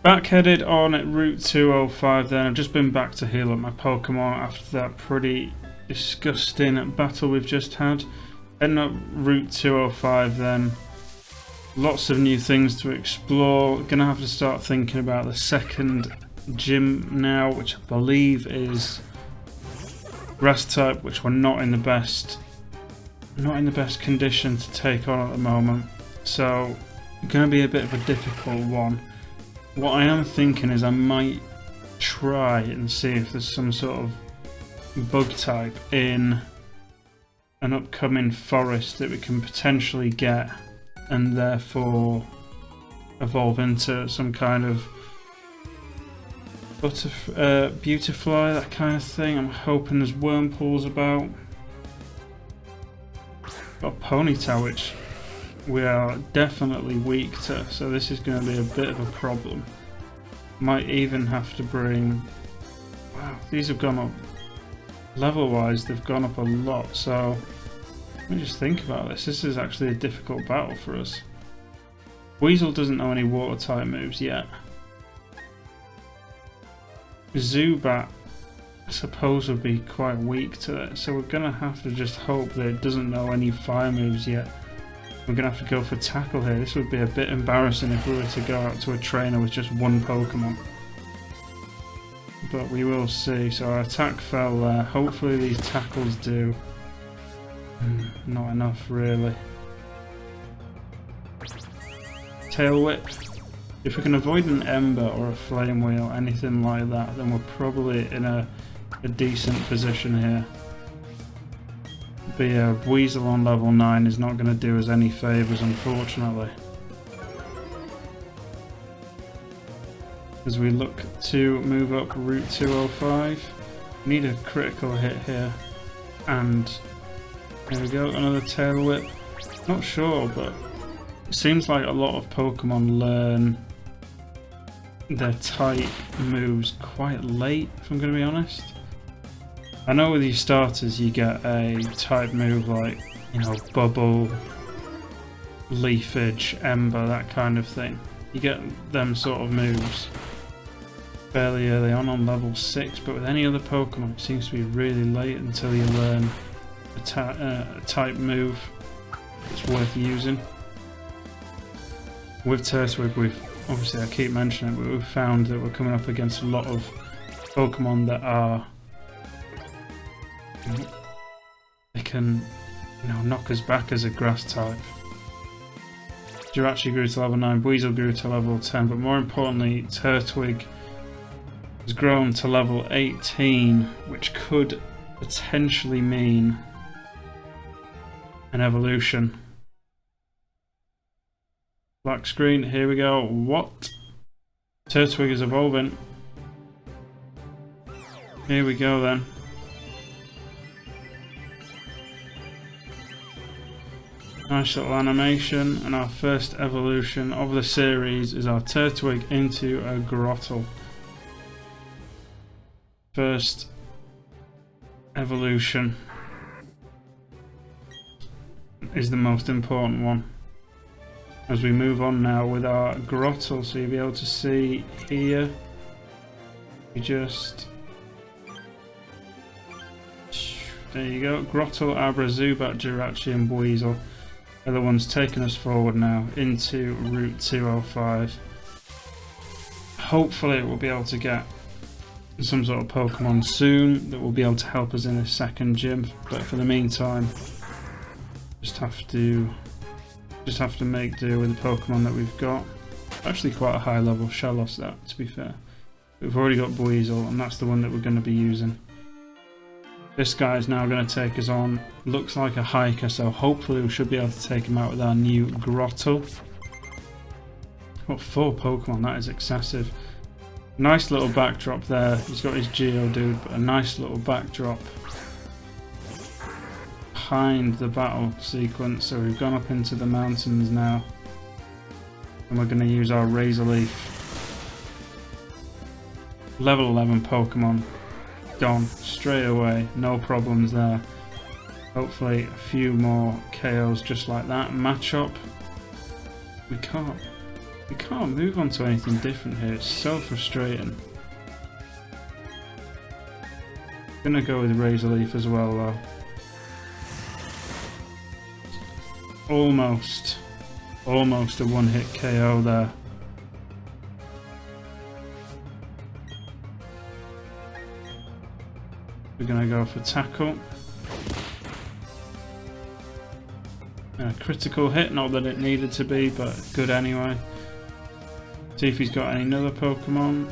Back-headed on at Route 205 then. I've just been back to heal up my Pokemon after that pretty disgusting battle we've just had. Heading up Route 205 then. Lots of new things to explore. Gonna have to start thinking about the second gym now, which I believe is Grass type, which we're not in the best condition to take on at the moment. So gonna be a bit of a difficult one. What I am thinking is I might try and see if there's some sort of bug type in an upcoming forest that we can potentially get and therefore evolve into some kind of beautifly, that kind of thing. I'm hoping there's Wurmpools about. Got Ponyta, which we are definitely weak to, so this is going to be a bit of a problem. Might even have to bring... Wow, these have gone up. Level-wise, they've gone up a lot, so... Let me just think about this. This is actually a difficult battle for us. Weasel doesn't know any water-type moves yet. Zubat, I suppose, would be quite weak to it, so we're going to have to just hope that it doesn't know any fire moves yet. We're going to have to go for tackle here. This would be a bit embarrassing if we were to go out to a trainer with just one Pokemon. But we will see. So our attack fell there. Hopefully these tackles do. Not enough, really. Tail Whip. If we can avoid an Ember or a Flame Wheel, anything like that, then we're probably in a decent position here. The Weasel on level 9 is not going to do us any favours, unfortunately. As we look to move up Route 205, we need a critical hit here. And there we go, another Tail Whip. Not sure, but it seems like a lot of Pokemon learn their type moves quite late, if I'm going to be honest. I know with your starters you get a type move like, you know, Bubble, Leafage, Ember, that kind of thing. You get them sort of moves fairly early on level 6, but with any other Pokemon it seems to be really late until you learn a type move that's worth using. With Turtwig, obviously I keep mentioning it, but we've found that we're coming up against a lot of Pokemon that are... They can, you know, knock us back as a grass type. Jirachi grew to level 9, Weasel grew to level 10, but more importantly, Turtwig has grown to level 18, which could potentially mean an evolution. Black screen, here we go. What? Turtwig is evolving. Here we go then. Nice little animation, and our first evolution of the series is our Turtwig into a Grottle. First evolution is the most important one. As we move on now with our Grottle, so you'll be able to see here, you just... There you go, Grottle, Abra, Zubat, Jirachi and Weasel are the ones taking us forward now into Route 205. Hopefully we'll be able to get some sort of Pokemon soon that will be able to help us in this second gym, but for the meantime just have to make do with the Pokemon that we've got. Actually quite a high level Shellos, that, to be fair. We've already got Weasel, and that's the one that we're going to be using. This guy is now going to take us on. Looks like a hiker, so hopefully we should be able to take him out with our new Grottle. Got 4 Pokemon, that is excessive. Nice little backdrop there. He's got his Geodude, but a nice little backdrop behind the battle sequence. So we've gone up into the mountains now, and we're going to use our Razor Leaf. Level 11 Pokemon. Gone straight away, no problems there. Hopefully a few more KOs just like that. Matchup, we can't You can't move on to anything different here, it's so frustrating. Gonna go with Razor Leaf as well though. Almost a one-hit KO there. We're gonna go for tackle. A critical hit, not that it needed to be, but good anyway. See if he's got any other Pokemon.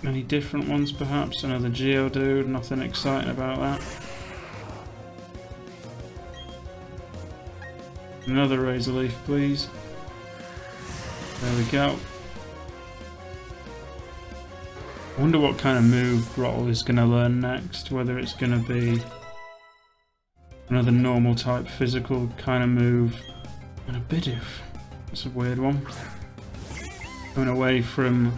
Any different ones perhaps? Another Geodude, nothing exciting about that. Another Razor Leaf, please. There we go. I wonder what kind of move Grottle is going to learn next. Whether it's going to be another normal type physical kind of move. And a Bidoof. That's a weird one. Going away from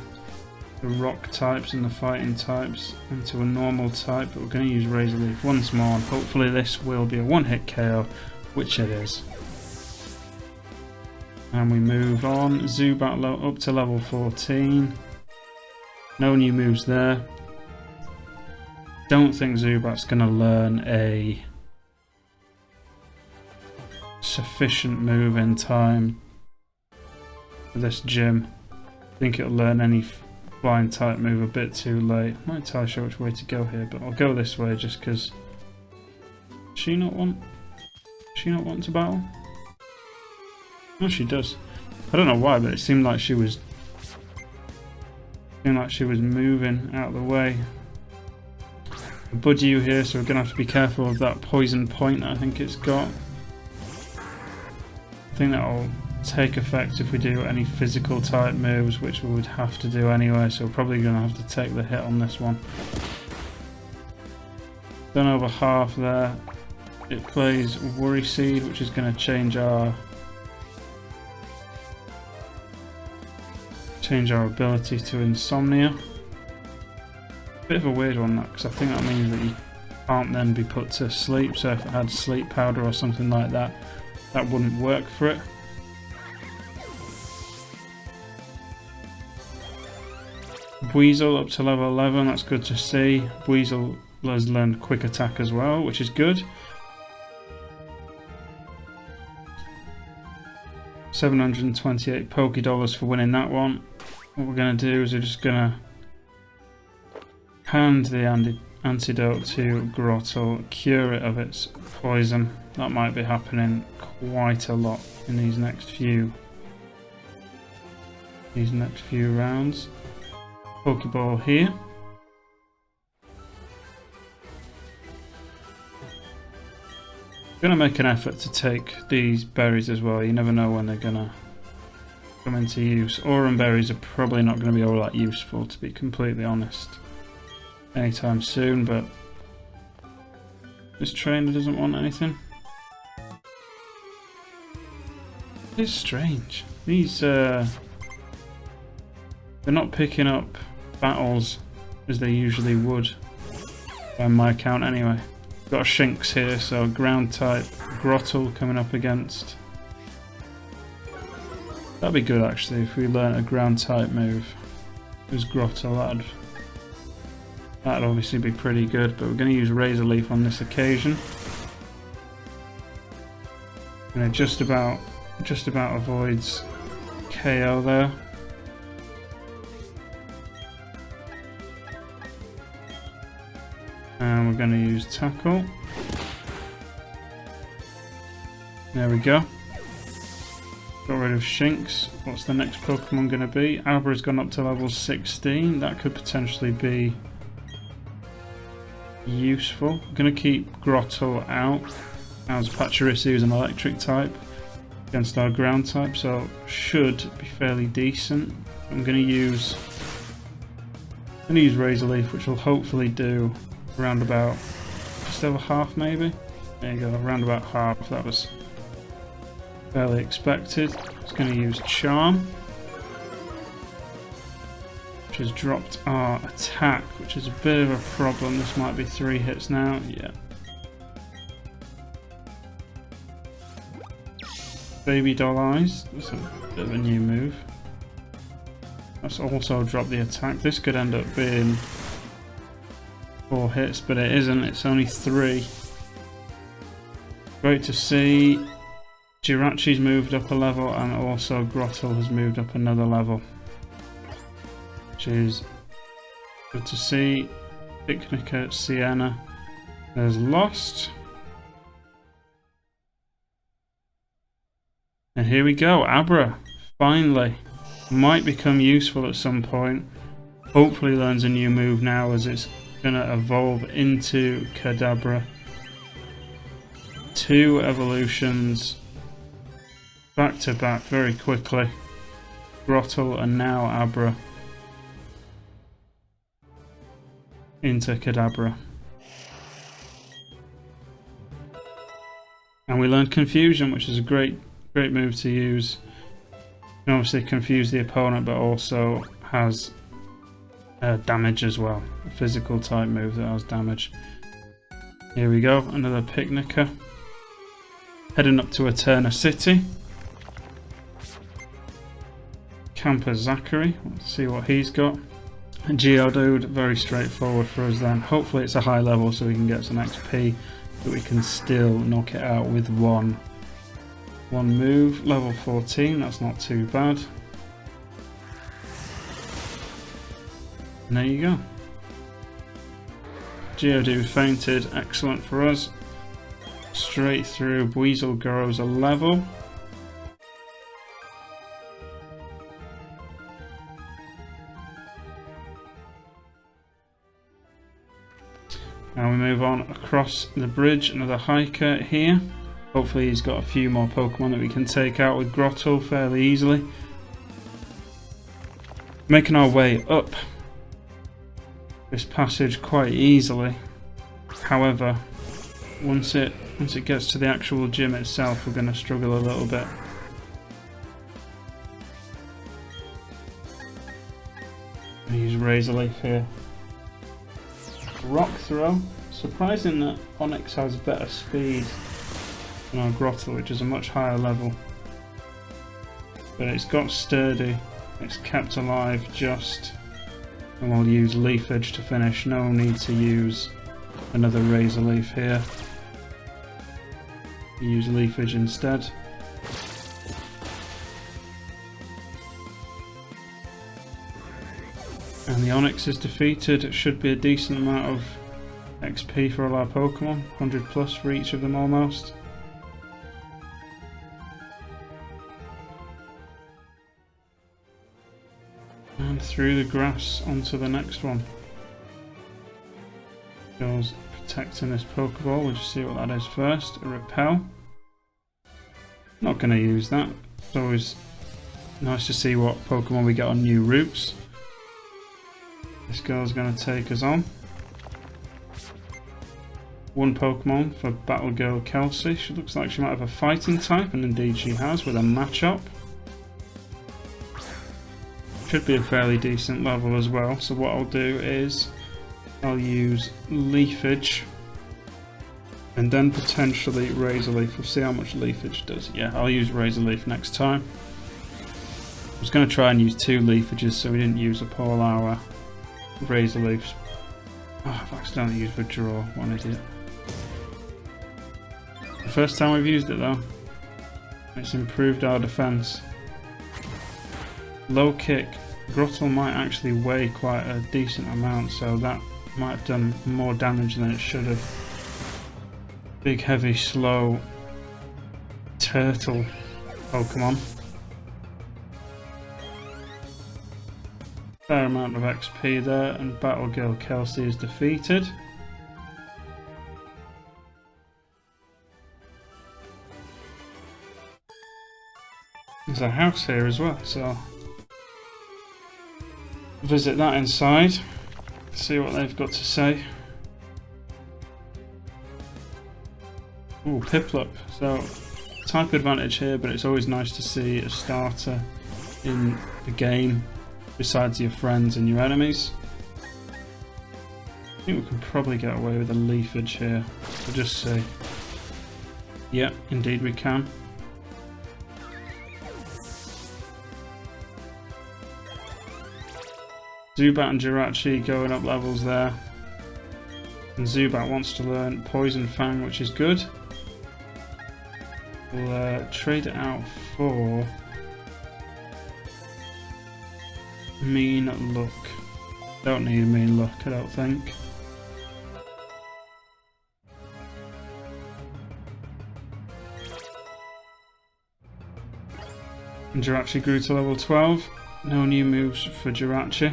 the rock types and the fighting types into a normal type. But we're going to use Razor Leaf once more. And hopefully this will be a one-hit KO, which it is. And we move on. Zubat up to level 14. No new moves there. Don't think Zubat's going to learn a sufficient move in time for this gym. I think it'll learn any flying type move a bit too late. I'm not entirely sure which way to go here, but I'll go this way just because. Does she not want to battle? No, she does. I don't know why, but it seemed like she was moving out of the way. A Budew here, so we're gonna have to be careful of that poison point I think it's got. I think that'll take effect if we do any physical type moves, which we would have to do anyway, so we're probably gonna have to take the hit on this one. Done over half there. It plays Worry Seed, which is gonna change our ability to Insomnia. Bit of a weird one that, because I think that means that you can't then be put to sleep, so if it had sleep powder or something like that, that wouldn't work for it. Weasel up to level 11, that's good to see. Weasel has learned quick attack as well, which is good. 728 Pokédollars for winning that one. What we're going to do is we're just going to hand the antidote to Grottle, cure it of its poison. That might be happening quite a lot in these next few rounds. Pokeball here. Gonna make an effort to take these berries as well. You never know when they're gonna come into use. Aurum berries are probably not going to be all that useful, to be completely honest, anytime soon, but this trainer doesn't want anything. It's strange. These they're not picking up battles as they usually would, by my account anyway. Got a Shinx here, so ground type Grottle coming up against. That'd be good actually if we learn a ground type move as Grottle. That'd obviously be pretty good, but we're going to use Razor Leaf on this occasion. And it just about avoids KO there. And we're going to use Tackle. There we go. Got rid of Shinx. What's the next Pokemon going to be? Albra's gone up to level 16. That could potentially be useful. I'm going to keep Grottle out, as Pachirisu is an electric type against our ground type, so should be fairly decent. I'm going to use Razor Leaf, which will hopefully do around about just over half maybe. There you go, around about half. That was fairly expected. It's going to use Charm, which has dropped our attack, which is a bit of a problem. This might be 3 hits now. Yeah. Baby Doll Eyes. That's a bit of a new move. That's also dropped the attack. This could end up being 4 hits, but it isn't. It's only 3. Great to see. Jirachi's moved up a level, and also Grottle has moved up another level, which is good to see. Picnicker Sienna has lost. And here we go, Abra, finally. Might become useful at some point. Hopefully learns a new move now, as it's going to evolve into Kadabra. 2 evolutions back to back very quickly. Grottle and now Abra into Kadabra. And we learned Confusion, which is a great move to use. You can obviously confuse the opponent, but also has damage as well. A physical type move that has damage. Here we go, another Picnicker. Heading up to Eterna City. Camper Zachary, let's see what he's got. Geodude, very straightforward for us then. Hopefully it's a high level so we can get some XP, but we can still knock it out with one move. Level 14, that's not too bad. And there you go. Geodude fainted, excellent for us. Straight through. Weasel grows a level. Now we move on across the bridge, another hiker here. Hopefully he's got a few more Pokemon that we can take out with Grottle fairly easily. Making our way up this passage quite easily. However, once it gets to the actual gym itself, we're going to struggle a little bit. I use Razor Leaf here. Rock Throw. Surprising that Onix has better speed than our Grottle, which is a much higher level. But it's got Sturdy, it's kept alive just, and we'll use Leafage to finish. No need to use another Razor Leaf here. Use Leafage instead. And the Onix is defeated. It should be a decent amount of XP for all our Pokemon, 100 plus for each of them almost. And through the grass onto the next one. Goes protecting this Pokeball. We'll just see what that is first. A Repel. Not going to use that. It's always nice to see what Pokemon we get on new routes. This girl's going to take us on. One Pokemon for Battle Girl Kelsey. She looks like she might have a fighting type, and indeed she has, with a Machop. Should be a fairly decent level as well, so what I'll do is I'll use Leafage and then potentially Razor Leaf. We'll see how much Leafage does. Yeah, I'll use Razor Leaf next time. I was going to try and use 2 Leafages so we didn't use up all our Razor Leafs. Oh, I've accidentally used Withdraw, what an idiot. The first time we've used it though. It's improved our defense. Low Kick. Grottle might actually weigh quite a decent amount, so that might have done more damage than it should have. Big, heavy, slow turtle Pokemon. Fair amount of XP there, and Battle Girl Kelsey is defeated. There's a house here as well, so visit that inside, see what they've got to say. Ooh, Piplup. So type advantage here, but it's always nice to see a starter in the game besides your friends and your enemies. I think we can probably get away with a Leafage here. We'll just see. Yep, indeed we can. Zubat and Jirachi going up levels there. And Zubat wants to learn Poison Fang, which is good. We'll trade it out for Mean Luck. Don't need Mean Luck, I don't think. And Jirachi grew to level 12. No new moves for Jirachi.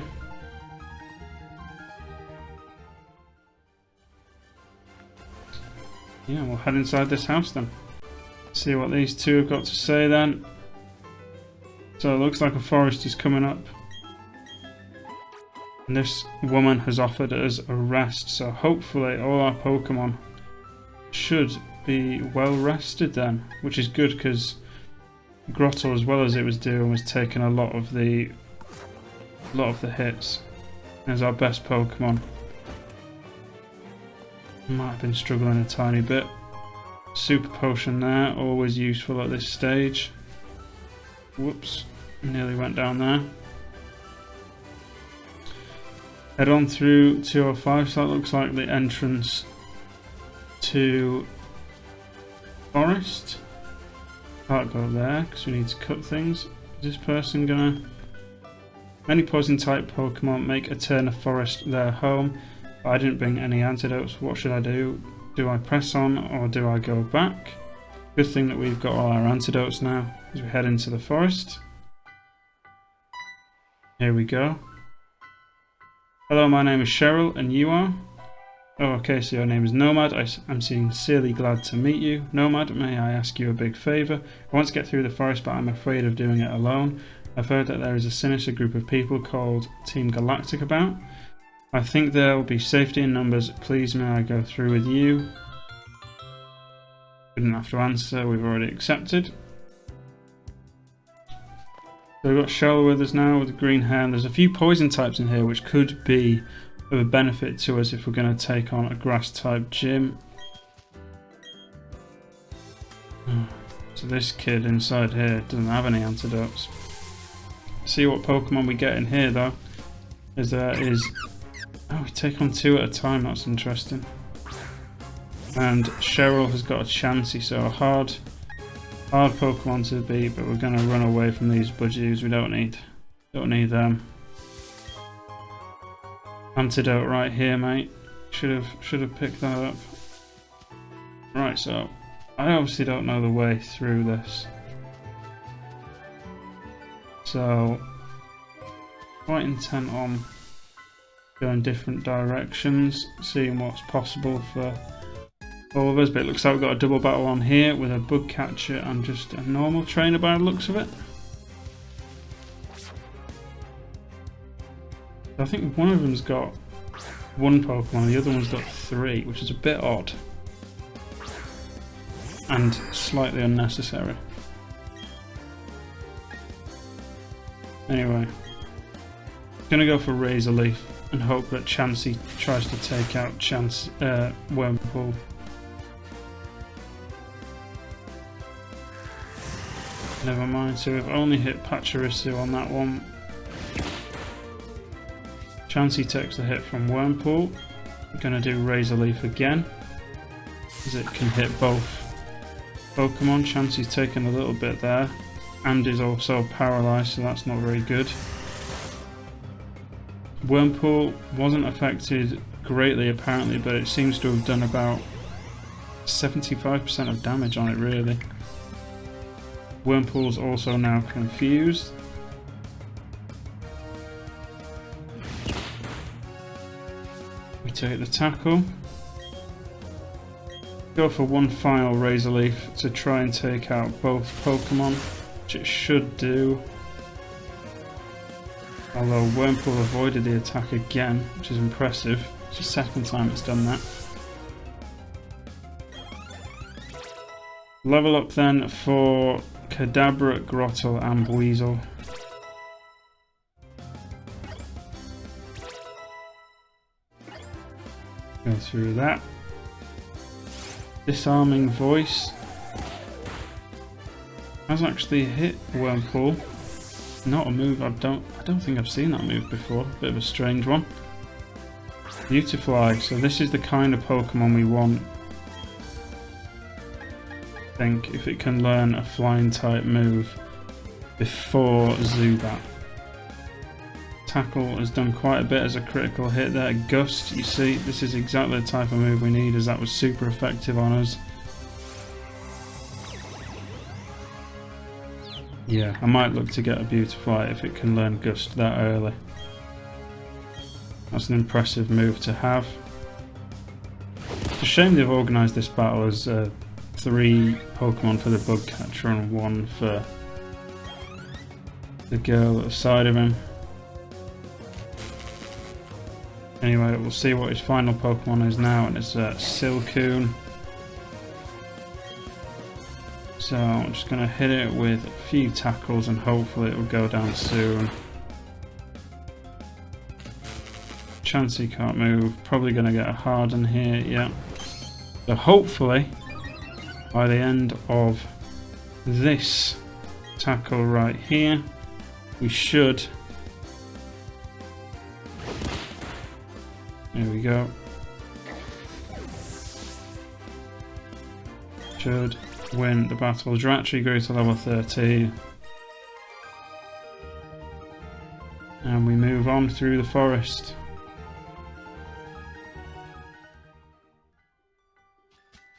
Yeah, we'll head inside this house then. See what these two have got to say then. So it looks like a forest is coming up. And this woman has offered us a rest, so hopefully all our Pokemon should be well rested then, which is good because Grottle, as well as it was doing, was taking a lot of the hits. As our best Pokemon. Might have been struggling a tiny bit. Super Potion there, always useful at this stage. Whoops, nearly went down there. Head on through 205, so that looks like the entrance to Forest. Can't go there because we need to cut things. Is this person gonna... Many poison type Pokemon make Eterna Forest their home, but I didn't bring any antidotes. What should I do? Do I press on or do I go back? Good thing that we've got all our antidotes now as we head into the forest. Here we go. Hello, my name is Cheryl and you are? Oh, okay, so your name is Nomad. I'm sincerely glad to meet you. Nomad, may I ask you a big favour? I want to get through the forest, but I'm afraid of doing it alone. I've heard that there is a sinister group of people called Team Galactic about. I think there will be safety in numbers. Please, may I go through with you? We didn't have to answer, we've already accepted. So we've got Cheryl with us now with green hair, and there's a few poison types in here which could be of a benefit to us if we're going to take on a grass type gym. So this kid inside here doesn't have any antidotes. See what Pokemon we get in here though. Oh, we take on 2 at a time, that's interesting. And Cheryl has got a Chansey, so a hard Pokemon to beat, but we're going to run away from these budgies. We don't need them. Antidote right here, mate. Should have picked that up. Right, so I obviously don't know the way through this. So quite intent on going different directions, seeing what's possible for all of us, but it looks like we've got a double battle on here with a bug catcher and just a normal trainer by the looks of it. I think one of them's got 1 Pokemon and the other one's got 3, which is a bit odd and slightly unnecessary. Anyway, gonna go for Razor Leaf and hope that Chansey tries to take out Wurmple. Never mind, so we've only hit Pachirisu on that one. Chansey takes the hit from Wurmple. We're going to do Razor Leaf again, as it can hit both Pokemon. Chansey's taken a little bit there, and is also paralysed, so that's not very good. Wurmple wasn't affected greatly apparently, but it seems to have done about 75% of damage on it really. Wurmple's also now confused. We take the tackle. Go for one final Razor Leaf to try and take out both Pokemon, which it should do. Although Wurmple avoided the attack again, which is impressive. It's the second time it's done that. Level up then for Kadabra, Grottle and Weasel. Go through that. Disarming Voice has actually hit Wurmple. not a move I don't think I've seen that move before. Bit of a strange one. Beautifly. So this is the kind of Pokemon we want. I think if it can learn a flying type move before Zubat. Tackle has done quite a bit as a critical hit there. Gust, you see, this is exactly the type of move we need, as that was super effective on us. Yeah, I might look to get a Beautifly if it can learn Gust that early. That's an impressive move to have. It's a shame they've organised this battle as 3 Pokemon for the bug catcher and 1 for the girl at the side of him. Anyway, we'll see what his final Pokemon is now, and it's Silcoon. So I'm just going to hit it with a few tackles and hopefully it will go down soon. Chansey can't move, probably going to get a Harden here, yeah. So hopefully, by the end of this tackle right here, we should... There we go. Should win the battle. Dratry grew to level 13. And we move on through the forest.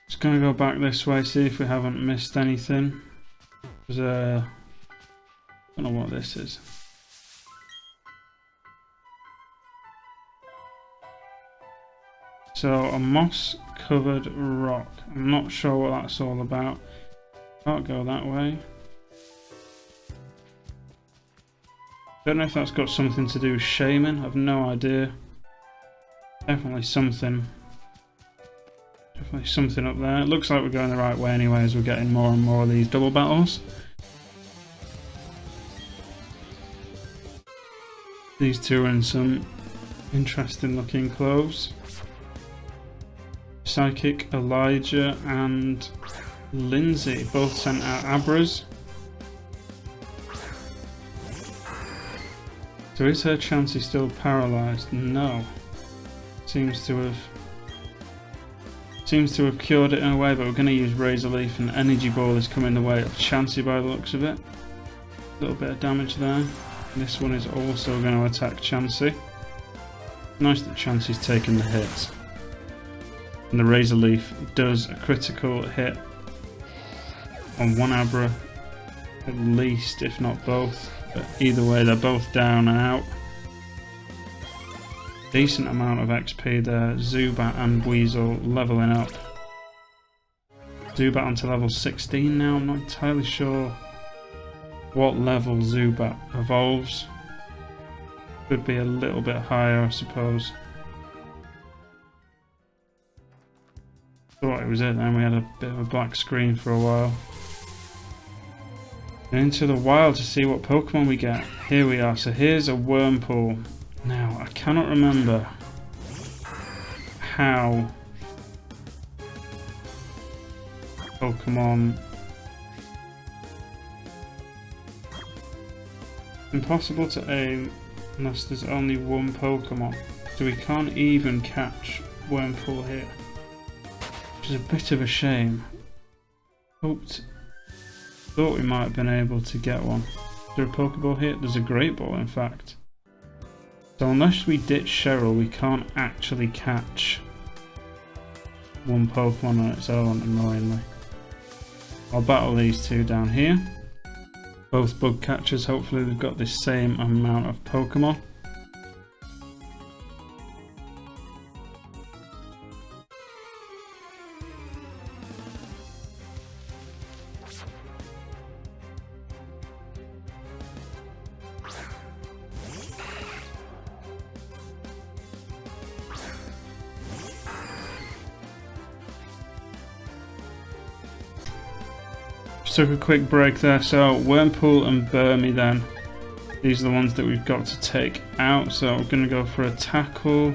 Just gonna go back this way, see if we haven't missed anything. There's a... I don't know what this is. So, a moss-covered rock. I'm not sure what that's all about. Can't go that way. Don't know if that's got something to do with Shaman. I've no idea. Definitely something. Definitely something up there. It looks like we're going the right way anyway, as we're getting more and more of these double battles. These two are in some interesting looking clothes. Psychic Elijah and Lindsay both sent out Abras. So is her Chansey still paralysed? No. Seems to have cured it in a way, but we're going to use Razor Leaf, and Energy Ball is coming the way of Chansey by the looks of it. A little bit of damage there. This one is also going to attack Chansey. Nice that Chansey's taking the hits. And the Razor Leaf does a critical hit on one Abra, at least, if not both. But either way, they're both down and out. Decent amount of XP there. Zubat and Weasel leveling up. Zubat onto level 16 now. I'm not entirely sure what level Zubat evolves. Could be a little bit higher, I suppose. Thought it was it then, we had a bit of a black screen for a while. Into the wild to see what Pokemon we get. Here we are, so here's a Wurmple. Now, I cannot remember how Pokemon... Impossible to aim unless there's only one Pokemon. So we can't even catch Wurmple here. Which is a bit of a shame. Thought we might have been able to get one. Is there a Pokeball here? There's a Great Ball, in fact. So unless we ditch Cheryl, we can't actually catch one Pokemon on its own, annoyingly. I'll battle these two down here. Both bug catchers, hopefully they've got the same amount of Pokemon. Took a quick break there, so Wurmple and Burmy then. These are the ones that we've got to take out, so we're going to go for a tackle.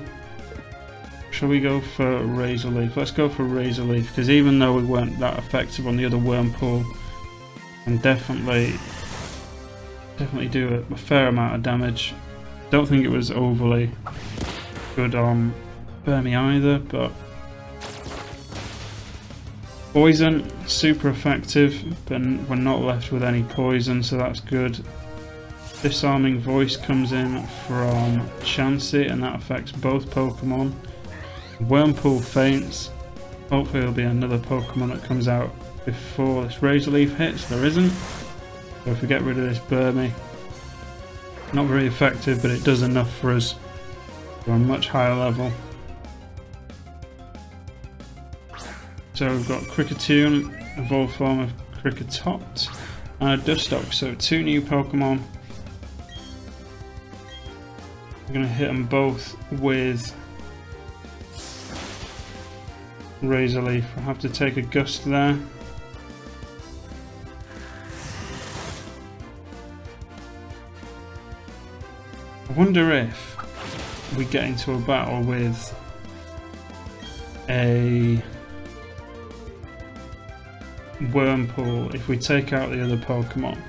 Shall we go for Razor Leaf? Let's go for Razor Leaf, because even though we weren't that effective on the other Wurmple, I'm definitely definitely do a fair amount of damage. Don't think it was overly good on Burmy either, but poison, super effective, but we're not left with any poison, so that's good. Disarming Voice comes in from Chansey, and that affects both Pokemon. Wurmple faints. Hopefully there'll be another Pokemon that comes out before this Razor Leaf hits. There isn't. So if we get rid of this Burmy, not very effective, but it does enough for us to a much higher level. So we've got Kricketune, evolved form of Kricketot, and a Dustox, so 2 new Pokemon. We're going to hit them both with Razor Leaf. I'll have to take a Gust there. I wonder if we get into a battle with a Wurmple, if we take out the other Pokemon,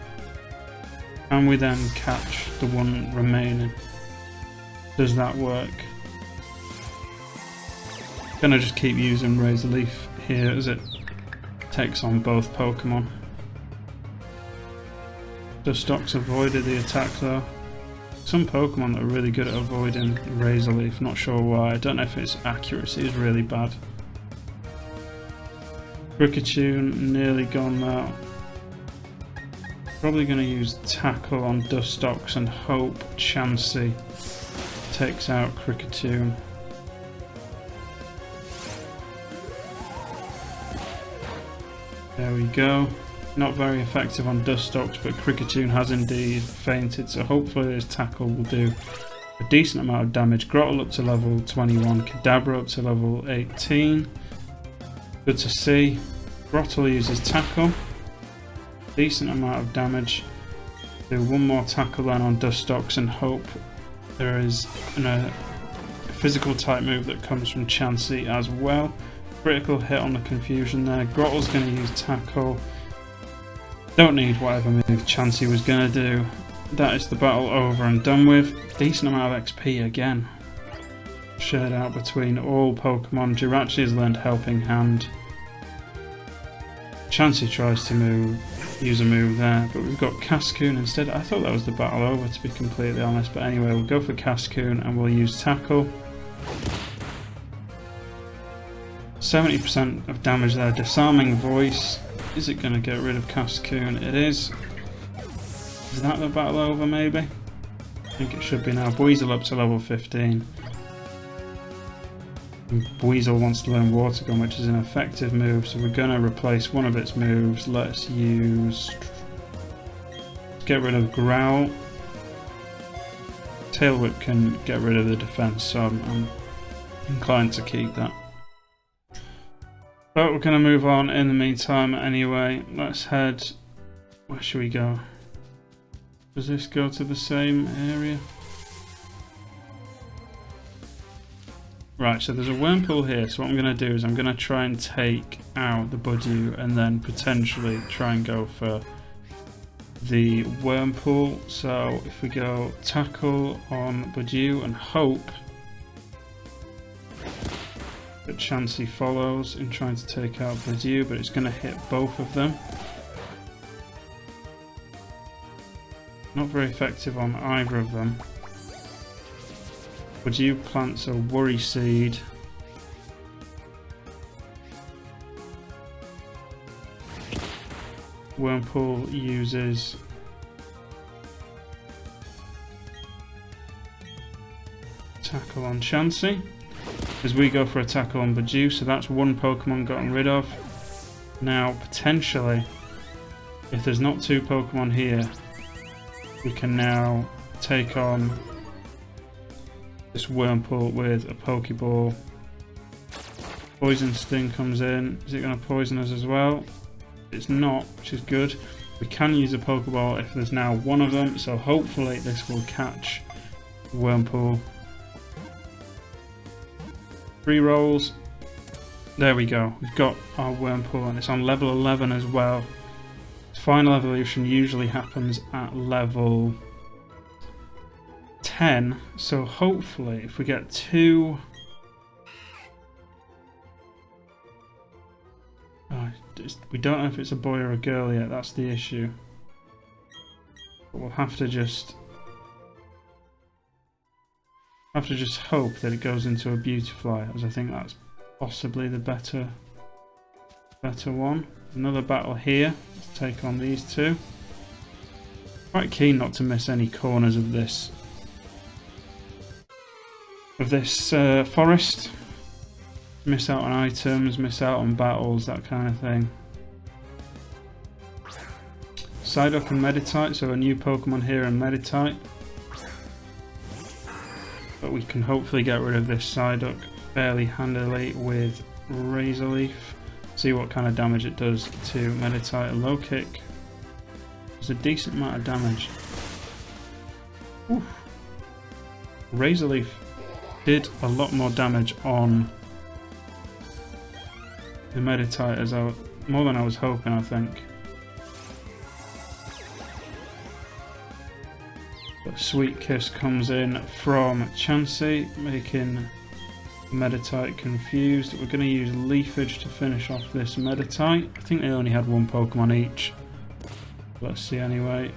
can we then catch the one remaining? Does that work? Gonna just keep using Razor Leaf here as it takes on both Pokemon. Dustox avoided the attack though. Some Pokemon that are really good at avoiding Razor Leaf, not sure why. I don't know if its accuracy is really bad. Kricketune nearly gone now. Probably going to use Tackle on Dustox and hope Chansey takes out Kricketune. There we go. Not very effective on Dustox, but Kricketune has indeed fainted, so hopefully this Tackle will do a decent amount of damage. Grottle up to level 21, Kadabra up to level 18. Good to see. Grottle uses Tackle. Decent amount of damage. Do one more Tackle then on Dustox and hope there is a physical type move that comes from Chansey as well. Critical hit on the confusion there. Grottle's going to use Tackle. Don't need whatever move Chansey was going to do. That is the battle over and done with. Decent amount of XP again. Shared out between all Pokemon. Jirachi has learned Helping Hand. Chansey tries to use a move there, but we've got Cascoon instead. I thought that was the battle over, to be completely honest, but anyway, we'll go for Cascoon and we'll use Tackle. 70% of damage there. Disarming Voice. Is it going to get rid of Cascoon? It is. Is that the battle over maybe? I think it should be now. Weasel up to level 15. Weasel wants to learn Water Gun, which is an effective move, so we're going to replace one of its moves. Let's get rid of Growl. Tail Whip can get rid of the defense, so I'm inclined to keep that. But we're going to move on in the meantime anyway. Let's head... Where should we go? Does this go to the same area? Right, so there's a Wurmple here, so what I'm going to do is I'm going to try and take out the Budew and then potentially try and go for the Wurmple. So if we go Tackle on Budew and hope that Chansey follows in trying to take out Budew, but it's going to hit both of them. Not very effective on either of them. Budew plants a Worry Seed. Wurmple uses Tackle on Chansey, as we go for a Tackle on Budew, so that's one Pokemon gotten rid of. Now potentially, if there's not two Pokemon here, we can now take on this Wurmple with a Pokeball. Poison Sting comes in. Is it going to poison us as well? It's not, which is good. We can use a Pokeball if there's now one of them, so hopefully this will catch Wurmple. 3 rolls. There we go. We've got our Wurmple and it's on level 11 as well. It's final evolution usually happens at level 10, so hopefully if we get two... we don't know if it's a boy or a girl yet, that's the issue. But we'll have to just hope that it goes into a Beautifly, as I think that's possibly the better one. Another battle here. Let's take on these two. Quite keen not to miss any corners of this forest. Miss out on items, miss out on battles, that kind of thing. Psyduck and Meditite, so a new Pokemon here in Meditite. But we can hopefully get rid of this Psyduck fairly handily with Razor Leaf. See what kind of damage it does to Meditite. A low kick. It's a decent amount of damage. Oof. Razor Leaf did a lot more damage on the Meditite more than I was hoping, I think. But Sweet Kiss comes in from Chansey, making Meditite confused. We're going to use Leafage to finish off this Meditite. I think they only had one Pokemon each. Let's see anyway.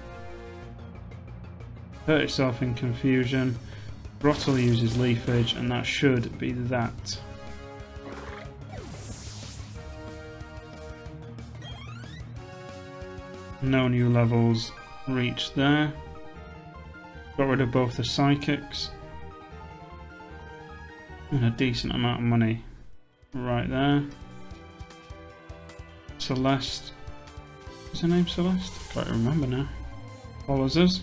Hurt itself in confusion. Rottle uses Leafage, and that should be that. No new levels reached there. Got rid of both the Psychics. And a decent amount of money right there. Celeste. Is her name Celeste? Can't remember now. Follows us.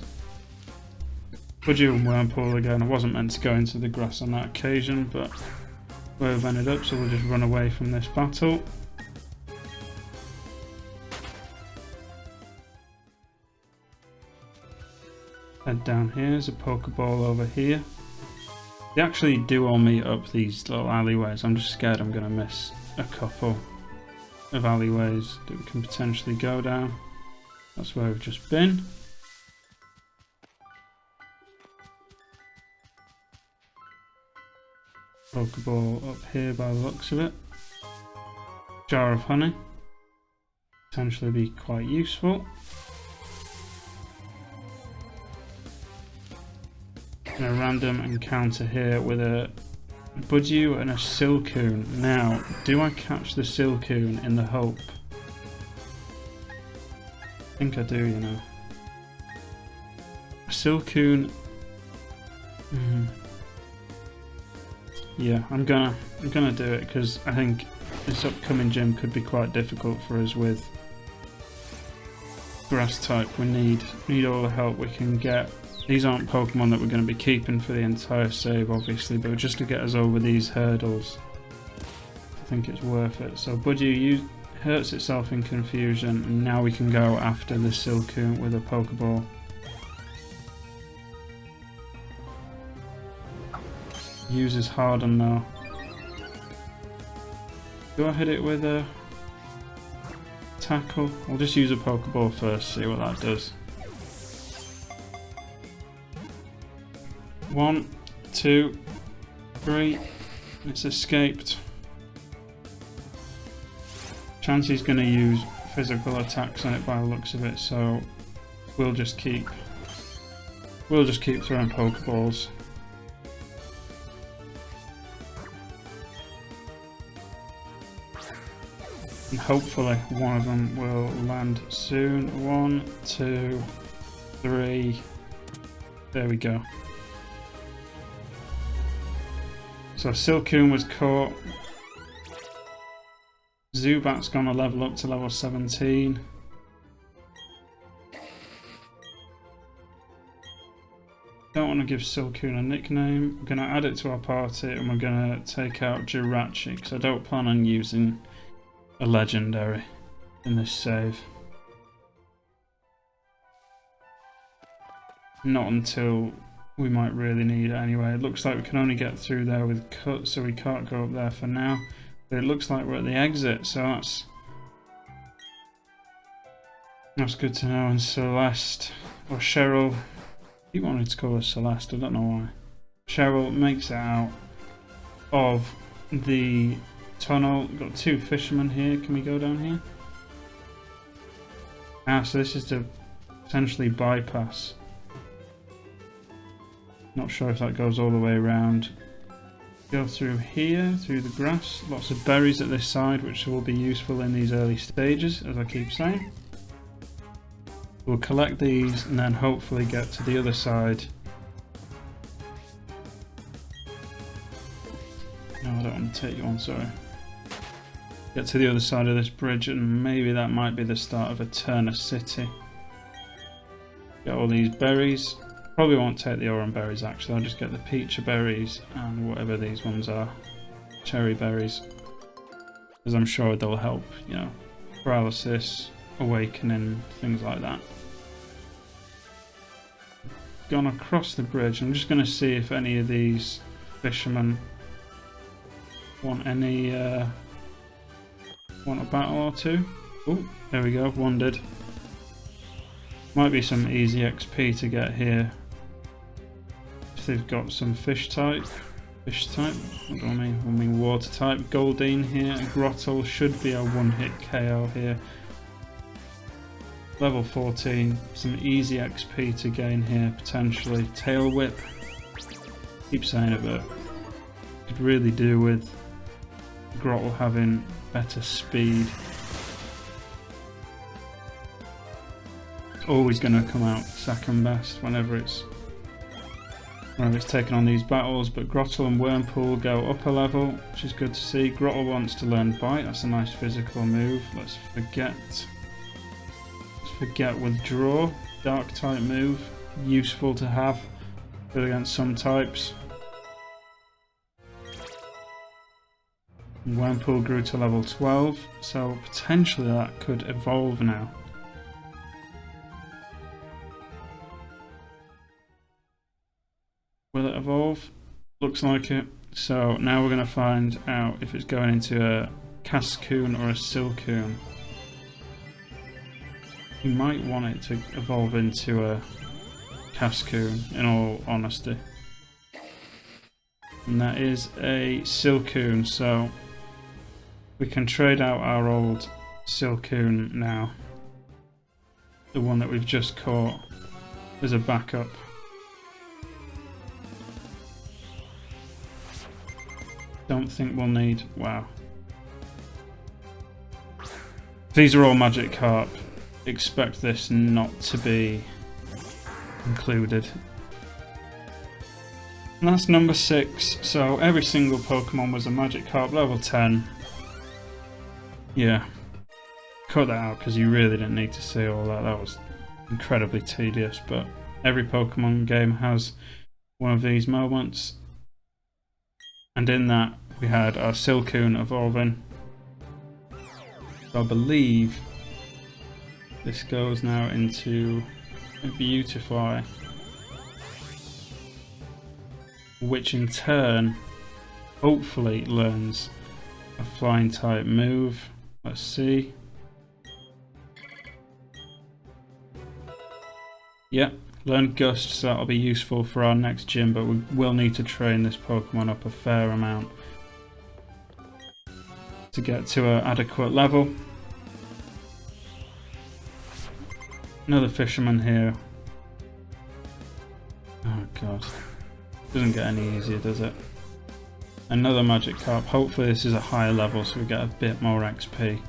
Budgie and Wormpool again. I wasn't meant to go into the grass on that occasion, but where we've ended up, so we'll just run away from this battle. Head down here, there's a Pokeball over here. They actually do all meet up these little alleyways. I'm just scared I'm going to miss a couple of alleyways that we can potentially go down. That's where we've just been. Pokeball up here by the looks of it. Jar of honey. Potentially be quite useful. And a random encounter here with a Budgie and a Silcoon. Now, do I catch the Silcoon in the hope? I think I do, you know. Silcoon. Yeah, I'm gonna do it because I think this upcoming gym could be quite difficult for us with Grass type. We need all the help we can get. These aren't Pokemon that we're going to be keeping for the entire save, obviously, but just to get us over these hurdles, I think it's worth it. So Budgie hurts itself in confusion, and now we can go after the Silcoon with a Pokeball. Uses Harden now. Do I hit it with a tackle? I'll just use a Pokeball first, see what that does. 1, 2, 3. It's escaped. Chansey's going to use physical attacks on it by the looks of it, so we'll just keep throwing Pokeballs. And hopefully one of them will land soon. 1, 2, 3. There we go. So Silcoon was caught. Zubat's gonna level up to level 17. Don't want to give Silcoon a nickname. We're gonna add it to our party, and we're gonna take out Jirachi because I don't plan on using a legendary in this save. Not until we might really need it anyway. It looks like we can only get through there with cut, so we can't go up there for now. But it looks like we're at the exit, so That's good to know. And Celeste, or Cheryl, he wanted to call her Celeste, I don't know why. Cheryl makes it out of the tunnel. Got two fishermen here. Can we go down here? Ah, so this is to essentially bypass. Not sure if that goes all the way around. Go through here, through the grass. Lots of berries at this side, which will be useful in these early stages, as I keep saying. We'll collect these and then hopefully get to the other side. No, I don't want to take you on, sorry. Get to the other side of this bridge and maybe that might be the start of Eterna City. Get all these berries. Probably won't take the orange berries actually, I'll just get the peach berries and whatever these ones are. Cherry berries. Because I'm sure they'll help, you know, paralysis, awakening, things like that. Gone across the bridge. I'm just going to see if any of these fishermen want any want a battle or two. Oh, there we go, one did. Might be some easy XP to get here if they've got some fish type. What do I mean? I mean water type. Goldine here. Grottle should be a one-hit KO here. Level 14, some easy XP to gain here potentially. Tail Whip, keep saying it, but could really do with Grottle having better speed. It's always going to come out second best whenever it's taking on these battles, but Grottle and Wurmpool go up a level, which is good to see. Grottle wants to learn Bite, that's a nice physical move. Let's forget Withdraw, dark type move, useful to have, good against some types. Wurmpool grew to level 12, so potentially that could evolve now. Will it evolve? Looks like it. So now we're going to find out if it's going into a Cascoon or a Silcoon. You might want it to evolve into a Cascoon, in all honesty. And that is a Silcoon, so we can trade out our old Silcoon now. The one that we've just caught as a backup. Don't think we'll need... wow. These are all Magikarp. Expect this not to be included. And that's number 6, so every single Pokemon was a Magikarp level 10. Yeah, cut that out because you really didn't need to see all that, that was incredibly tedious, but every Pokemon game has one of these moments. And in that we had our Silcoon evolving. So I believe this goes now into a Beautifly, which in turn hopefully learns a flying type move. Let's see. Yep, learn Gust, so that'll be useful for our next gym, but we will need to train this Pokemon up a fair amount to get to an adequate level. Another fisherman here. Oh god. Doesn't get any easier, does it? Another Magikarp. Hopefully this is a higher level so we get a bit more XP.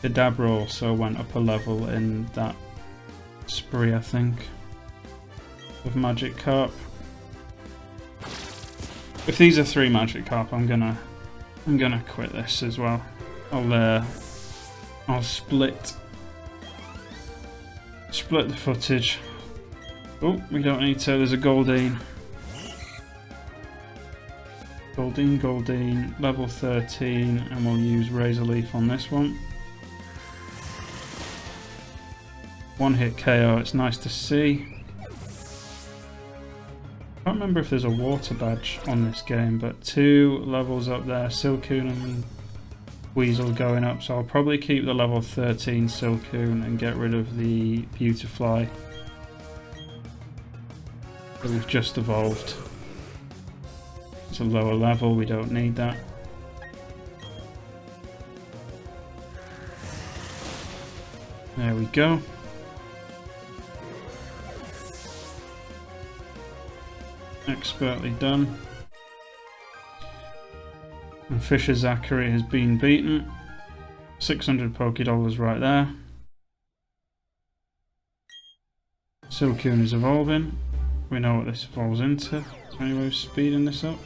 Kadabra also went up a level in that spree, I think, of Magikarp. If these are 3 Magikarp, I'm gonna quit this as well. I'll split the footage. Oh, we don't need to. There's a Goldine. Goldine, level 13, and we'll use Razor Leaf on this one. One hit KO, it's nice to see. I can't remember if there's a water badge on this game, but 2 levels up there, Silcoon and Weasel going up, so I'll probably keep the level 13 Silcoon and get rid of the Beautifly that we've just evolved. It's a lower level, we don't need that. There we go. Expertly done. And Fisher Zachary has been beaten. 600 Pokédollars right there. Silcoon is evolving. We know what this evolves into. Is there any way of speeding this up?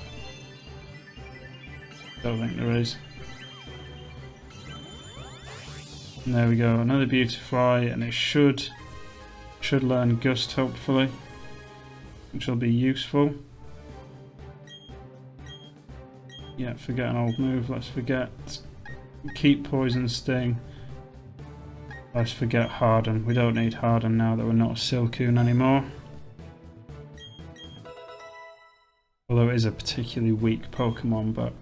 Don't think there is. And there we go, another Beautifly, and it should learn Gust hopefully, which will be useful. Yeah, forget an old move, let's forget. Keep Poison Sting. Let's forget Harden. We don't need Harden now that we're not a Silcoon anymore. Although it is a particularly weak Pokemon, but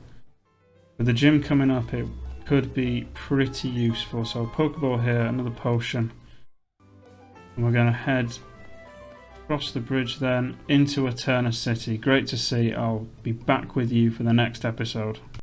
with the gym coming up it could be pretty useful. So Pokeball here, another potion. And we're going to head across the bridge then into Eterna City. Great to see. I'll be back with you for the next episode.